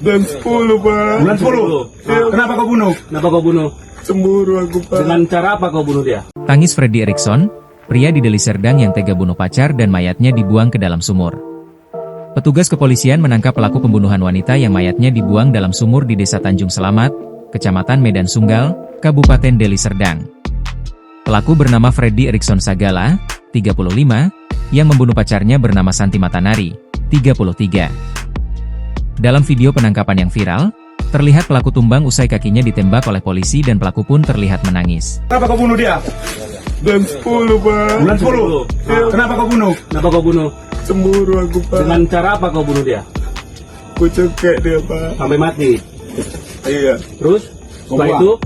Bulan 10, Pak. Bulan 10? Kenapa kau bunuh? Kenapa kau bunuh? Cemburu aku, Pak. Dengan cara apa kau bunuh dia? Tangis Freddy Erikson, pria di Deli Serdang yang tega bunuh pacar dan mayatnya dibuang ke dalam sumur. Petugas kepolisian menangkap pelaku pembunuhan wanita yang mayatnya dibuang dalam sumur di Desa Tanjung Selamat, Kecamatan Medan Sunggal, Kabupaten Deli Serdang. Pelaku bernama Freddy Erikson Sagala, 35, yang membunuh pacarnya bernama Santi Matanari, 33. Dalam video penangkapan yang viral, terlihat pelaku tumbang usai kakinya ditembak oleh polisi dan pelaku pun terlihat menangis. Kenapa kau bunuh dia? Bulan 10, Pak. Bulan 10? Kenapa kau bunuh? Kenapa kau bunuh? Cemburu aku, Pak. Dengan cara apa kau bunuh dia? Aku cekek dia, Pak. Sampai mati. Iya. Terus? Setelah itu?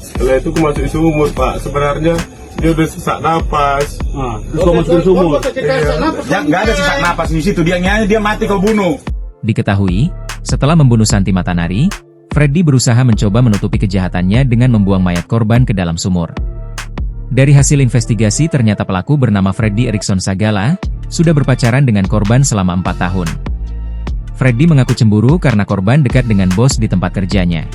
Setelah itu aku masuk sumur, Pak. Sebenarnya dia udah sesak napas. Terus kau masukin sumur? Ya, nggak ada sesak napas di situ. Dia mati kau bunuh. Diketahui, setelah membunuh Santi Matanari, Freddy berusaha mencoba menutupi kejahatannya dengan membuang mayat korban ke dalam sumur. Dari hasil investigasi ternyata pelaku bernama Freddy Erikson Sagala, sudah berpacaran dengan korban selama 4 tahun. Freddy mengaku cemburu karena korban dekat dengan bos di tempat kerjanya.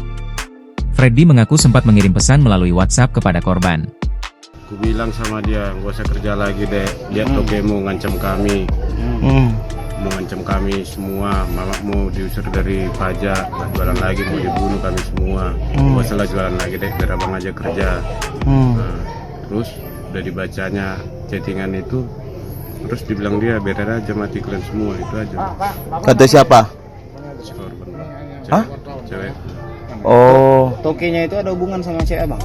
Freddy mengaku sempat mengirim pesan melalui WhatsApp kepada korban. Aku bilang sama dia, gak usah kerja lagi deh, lihat togemu ngancam kami. Mau ngancam kami semua, mamamu diusir dari pajak, gak jualan lagi, mau dibunuh kami semua. Gak usah lah jualan lagi deh, biar abang aja kerja. Nah, terus udah dibacanya chattingan itu, terus dibilang dia biarin aja mati kalian semua, itu aja. Kata siapa? Si korban. Hah? Cewek. Oh, Tokinya itu ada hubungan sama cewek bang?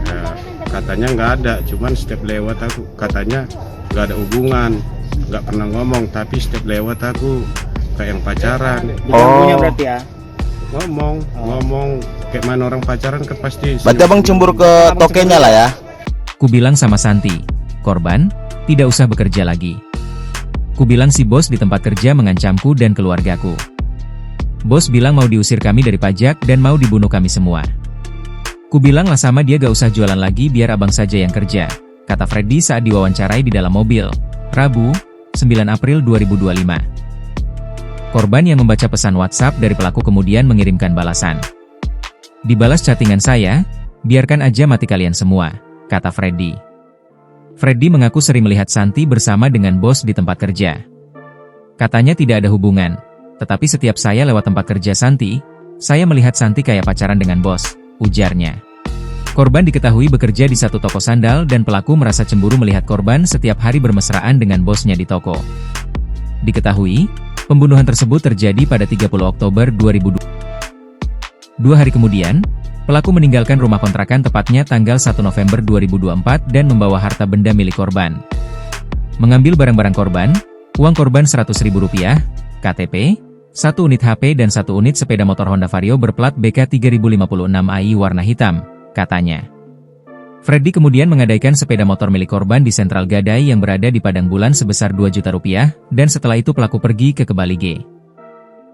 Ya, katanya nggak ada, cuman setiap lewat aku katanya nggak ada hubungan, nggak pernah ngomong, tapi setiap lewat aku kayak yang pacaran. Diganggunya berarti ya? Ngomong kayak mana orang pacaran kan pasti. berarti abang cemburu ke tokenya lah ya? Kubilang sama Santi, korban, tidak usah bekerja lagi. Kubilang si bos di tempat kerja mengancamku dan keluargaku. Bos bilang mau diusir kami dari pajak dan mau dibunuh kami semua. Kubilang lah sama dia gak usah jualan lagi biar abang saja yang kerja, kata Freddy saat diwawancarai di dalam mobil, Rabu, 9 April 2025. Korban yang membaca pesan WhatsApp dari pelaku kemudian mengirimkan balasan. Dibalas chattingan saya, biarkan aja mati kalian semua, kata Freddy. Freddy mengaku sering melihat Santi bersama dengan bos di tempat kerja. Katanya tidak ada hubungan, tetapi setiap saya lewat tempat kerja Santi, saya melihat Santi kayak pacaran dengan bos, ujarnya. Korban diketahui bekerja di satu toko sandal dan pelaku merasa cemburu melihat korban setiap hari bermesraan dengan bosnya di toko. Diketahui, pembunuhan tersebut terjadi pada 30 Oktober 2002. 2 hari kemudian, pelaku meninggalkan rumah kontrakan tepatnya tanggal 1 November 2024 dan membawa harta benda milik korban. Mengambil barang-barang korban, uang korban Rp100.000, KTP, 1 unit HP dan 1 unit sepeda motor Honda Vario berplat BK 3056AI warna hitam, katanya. Freddy kemudian menggadaikan sepeda motor milik korban di Sentral Gadai yang berada di Padang Bulan sebesar Rp2 juta, dan setelah itu pelaku pergi ke Kebali G.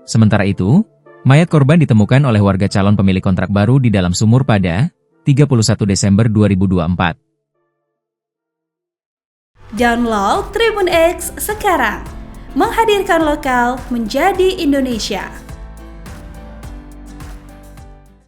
Sementara itu, mayat korban ditemukan oleh warga calon pemilik kontrak baru di dalam sumur pada 31 Desember 2024. Download Tribun X sekarang, menghadirkan lokal menjadi Indonesia.